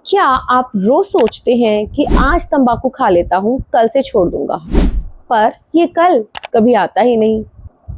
क्या आप रोज सोचते हैं कि आज तंबाकू खा लेता हूँ, कल से छोड़ दूंगा, पर ये कल कभी आता ही नहीं।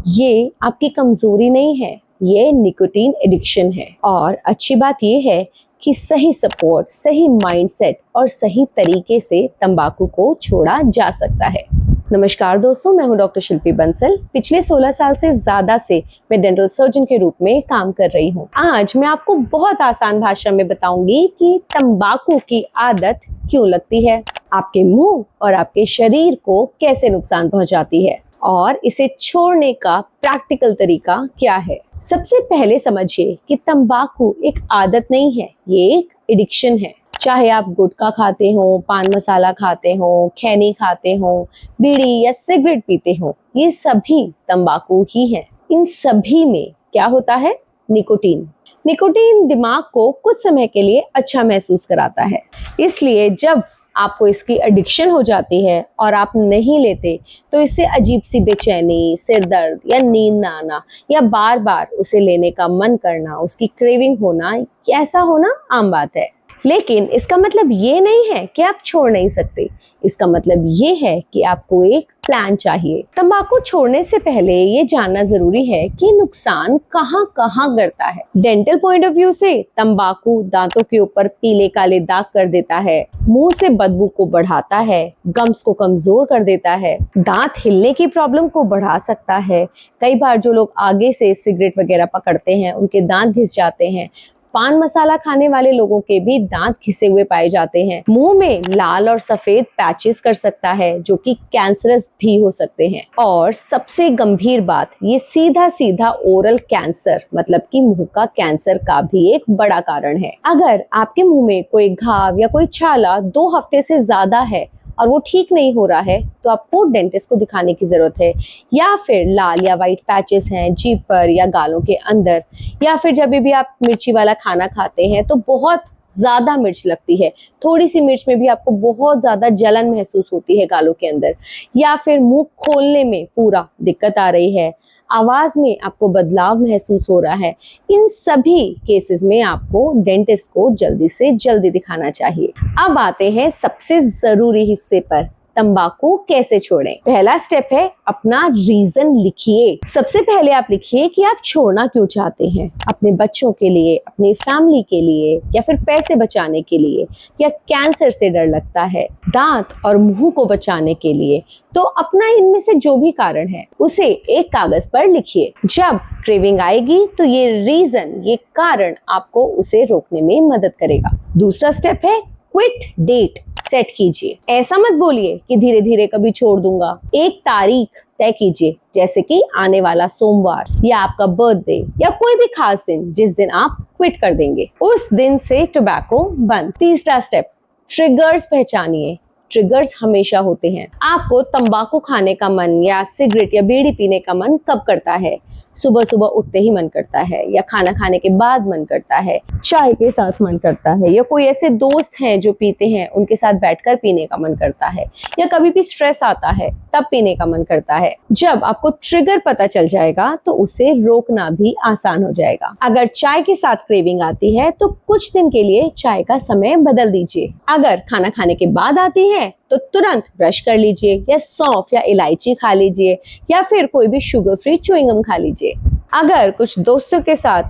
ये आपकी कमजोरी नहीं है, ये निकोटीन एडिक्शन है। और अच्छी बात ये है कि सही सपोर्ट, सही माइंडसेट और सही तरीके से तंबाकू को छोड़ा जा सकता है। नमस्कार दोस्तों, मैं हूं डॉक्टर शिल्पी बंसल। पिछले 16 साल से ज्यादा से मैं डेंटल सर्जन के रूप में काम कर रही हूं। आज मैं आपको बहुत आसान भाषा में बताऊंगी कि तंबाकू की आदत क्यों लगती है, आपके मुंह और आपके शरीर को कैसे नुकसान पहुंचाती है और इसे छोड़ने का प्रैक्टिकल तरीका क्या है। सबसे पहले समझिए कि तंबाकू एक आदत नहीं है, ये एक एडिक्शन है। चाहे आप गुटखा खाते हो, पान मसाला खाते हो, खैनी खाते हो, बीड़ी या सिगरेट पीते हो, ये सभी तंबाकू ही हैं। इन सभी में क्या होता है? निकोटीन। निकोटीन दिमाग को कुछ समय के लिए अच्छा महसूस कराता है, इसलिए जब आपको इसकी एडिक्शन हो जाती है और आप नहीं लेते तो इससे अजीब सी बेचैनी, सिर दर्द या नींद ना आना या बार बार उसे लेने का मन करना, उसकी क्रेविंग होना, ऐसा होना आम बात है। लेकिन इसका मतलब ये नहीं है कि आप छोड़ नहीं सकते। इसका मतलब ये है कि आपको एक प्लान चाहिए। तंबाकू छोड़ने से पहले ये जानना जरूरी है कि नुकसान कहाँ कहाँ करता है। डेंटल पॉइंट ऑफ व्यू से तंबाकू दांतों के ऊपर पीले काले दाग कर देता है, मुंह से बदबू को बढ़ाता है, गम्स को कमजोर कर देता है, दांत हिलने की प्रॉब्लम को बढ़ा सकता है। कई बार जो लोग आगे से सिगरेट वगैरह पकड़ते हैं उनके दांत घिस जाते हैं। पान मसाला खाने वाले लोगों के भी दांत घिसे हुए पाए जाते हैं। मुंह में लाल और सफेद पैचेस कर सकता है जो कि कैंसरस भी हो सकते हैं। और सबसे गंभीर बात, ये सीधा सीधा ओरल कैंसर मतलब कि मुंह का कैंसर का भी एक बड़ा कारण है। अगर आपके मुंह में कोई घाव या कोई छाला 2 हफ्ते से ज्यादा है और वो ठीक नहीं हो रहा है तो आपको डेंटिस्ट को दिखाने की जरूरत है। या फिर लाल या वाइट पैचेस हैं जीभ पर या गालों के अंदर, या फिर जब भी आप मिर्ची वाला खाना खाते हैं तो बहुत ज्यादा मिर्च लगती है, थोड़ी सी मिर्च में भी आपको बहुत ज्यादा जलन महसूस होती है गालों के अंदर, या फिर मुंह खोलने में पूरा दिक्कत आ रही है, आवाज में आपको बदलाव महसूस हो रहा है, इन सभी केसेस में आपको डेंटिस्ट को जल्दी से जल्दी दिखाना चाहिए। अब आते हैं सबसे जरूरी हिस्से पर, तंबाकू कैसे छोड़ें। पहला स्टेप है अपना रीजन लिखिए। सबसे पहले आप लिखिए कि आप छोड़ना क्यों चाहते हैं। अपने बच्चों के लिए, अपनी फैमिली के लिए, या फिर पैसे बचाने के लिए, या कैंसर से डर लगता है, दांत और मुंह को बचाने के लिए। तो अपना इनमें से जो भी कारण है उसे एक कागज पर लिखिए। जब क्रेविंग आएगी तो ये रीजन, ये कारण आपको उसे रोकने में मदद करेगा। दूसरा स्टेप है क्विट डेट सेट कीजिए। ऐसा मत बोलिए कि धीरे धीरे कभी छोड़ दूंगा। एक तारीख तय कीजिए, जैसे कि आने वाला सोमवार या आपका बर्थडे या कोई भी खास दिन जिस दिन आप क्विट कर देंगे, उस दिन से टोबैको बंद। तीसरा स्टेप, ट्रिगर्स पहचानिए। ट्रिगर्स हमेशा होते हैं। आपको तंबाकू खाने का मन या सिगरेट या बीड़ी पीने का मन कब करता है? सुबह सुबह उठते ही मन करता है, या खाना खाने के बाद मन करता है, चाय के साथ मन करता है, या कोई ऐसे दोस्त हैं जो पीते हैं उनके साथ बैठकर पीने का मन करता है, या कभी भी स्ट्रेस आता है तब पीने का मन करता है। जब आपको ट्रिगर पता चल जाएगा तो उसे रोकना भी आसान हो जाएगा। अगर चाय के साथ क्रेविंग आती है तो कुछ दिन के लिए चाय का समय बदल दीजिए। अगर खाना खाने के बाद आती है तो तुरंत ब्रश कर लीजिए, या सौंफ या इलायची खा लीजिए, या फिर कोई भी शुगर फ्री च्युइंगम खा लीजिए। अगर कुछ दोस्तों के साथ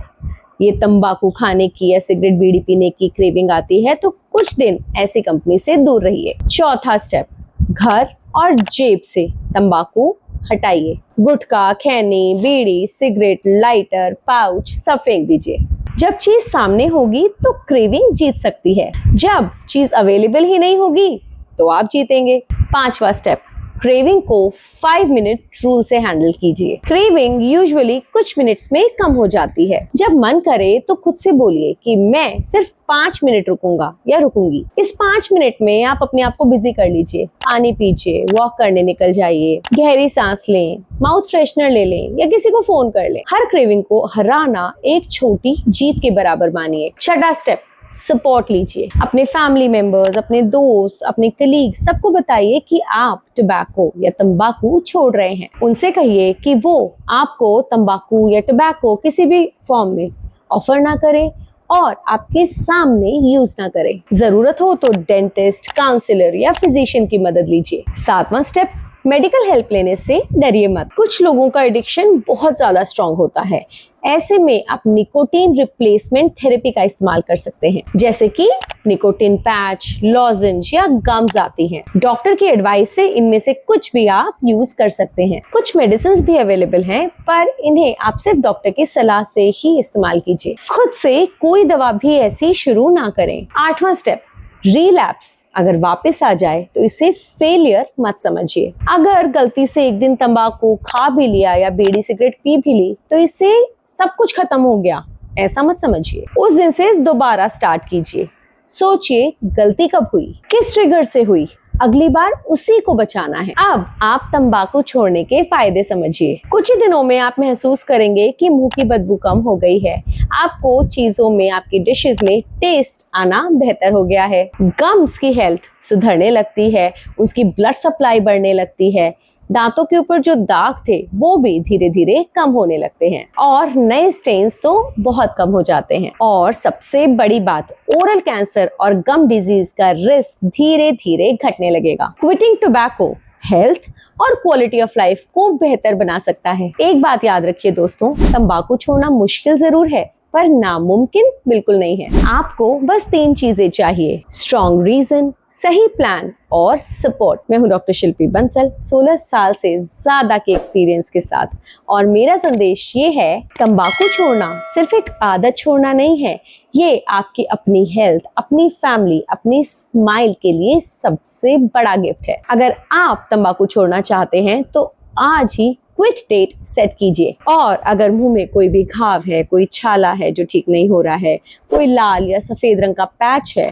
ये तंबाकू खाने की या सिगरेट बीड़ी पीने की क्रेविंग आती है तो कुछ दिन ऐसी कंपनी से दूर रहिए। चौथा स्टेप, घर और जेब से तंबाकू हटाइए। गुटखा, खैनी, बीड़ी, सिगरेट, लाइटर, पाउच सब फेंक दीजिए। जब चीज सामने होगी तो क्रेविंग जीत सकती है, जब चीज अवेलेबल ही नहीं होगी तो आप जीतेंगे। 5वां स्टेप, क्रेविंग को 5 मिनट रूल से हैंडल कीजिए। क्रेविंग यूजुअली कुछ मिनट्स में कम हो जाती है। जब मन करे तो खुद से बोलिए कि मैं सिर्फ 5 मिनट रुकूंगा या रुकूंगी। इस 5 मिनट में आप अपने आप को बिजी कर लीजिए। पानी पीजिए, वॉक करने निकल जाइए, गहरी सांस लें, माउथ फ्रेशनर ले लें, या किसी को फोन कर लें। हर क्रेविंग को हराना एक छोटी जीत के बराबर मानिए। 6वां स्टेप, सपोर्ट लीजिए। अपने फैमिली मेंबर्स, अपने दोस्त, अपने कलीग, सबको बताइए कि आप टोबैको या तंबाकू छोड़ रहे हैं। उनसे कहिए कि वो आपको तंबाकू या टोबैको किसी भी फॉर्म में ऑफर ना करें, और आपके सामने यूज ना करें। जरूरत हो तो डेंटिस्ट, काउंसलर या फिजिशियन की मदद लीजिए। 7वां स्टेप, मेडिकल हेल्प लेने से डरिए मत। कुछ लोगों का एडिक्शन बहुत ज्यादा स्ट्रांग होता है। ऐसे में आप निकोटीन रिप्लेसमेंट थेरेपी का इस्तेमाल कर सकते हैं, जैसे कि निकोटीन पैच, लॉजेंज या गम्स आती हैं। डॉक्टर की एडवाइस से इनमें से कुछ भी आप यूज कर सकते हैं। कुछ मेडिसिन भी अवेलेबल हैं, पर इन्हें आप सिर्फ डॉक्टर की सलाह से ही इस्तेमाल कीजिए। खुद से कोई दवा भी ऐसी शुरू ना करें। 8वां स्टेप, रिलैप्स अगर वापस आ जाए तो इसे फेलियर मत समझिए। अगर गलती से एक दिन तंबाकू खा भी लिया या बीड़ी सिगरेट पी भी ली तो इससे सब कुछ खत्म हो गया, ऐसा मत समझिए। उस दिन से दोबारा स्टार्ट कीजिए। सोचिए गलती कब हुई, किस ट्रिगर से हुई, अगली बार उसी को बचाना है। अब आप तंबाकू छोड़ने के फायदे समझिए। कुछ ही दिनों में आप महसूस करेंगे कि मुंह की बदबू कम हो गई है। आपको चीजों में, आपकी डिशेस में टेस्ट आना बेहतर हो गया है। गम्स की हेल्थ सुधरने लगती है, उसकी ब्लड सप्लाई बढ़ने लगती है। दांतों के ऊपर जो दाग थे वो भी धीरे धीरे कम होने लगते हैं और नए स्टेन्स तो बहुत कम हो जाते हैं। और सबसे बड़ी बात, ओरल कैंसर और गम डिजीज का रिस्क धीरे धीरे घटने लगेगा। क्विटिंग टोबैको हेल्थ और क्वालिटी ऑफ लाइफ को बेहतर बना सकता है। एक बात याद रखिए दोस्तों, तंबाकू छोड़ना मुश्किल जरूर है पर नामुमकिन बिल्कुल नहीं है। आपको बस 3 चीजें चाहिए, स्ट्रॉन्ग रीजन, सही प्लान और सपोर्ट। मैं हूं डॉक्टर शिल्पी बंसल, 16 साल से ज्यादा के एक्सपीरियंस के साथ, और मेरा संदेश ये है, तंबाकू छोड़ना सिर्फ एक आदत छोड़ना नहीं है, ये आपकी अपनी हेल्थ, अपनी फैमिली, अपनी स्माइल के लिए सबसे बड़ा गिफ्ट है। अगर आप तंबाकू छोड़ना चाहते हैं तो आज ही क्विट डेट सेट कीजिए। और अगर मुंह में कोई भी घाव है, कोई छाला है जो ठीक नहीं हो रहा है, कोई लाल या सफेद रंग का पैच है,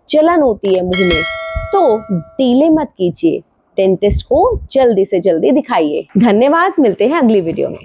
जलन होती है मुंह में, तो डीले मत कीजिए, डेंटिस्ट को जल्दी से जल्दी दिखाइए। धन्यवाद, मिलते हैं अगली वीडियो में।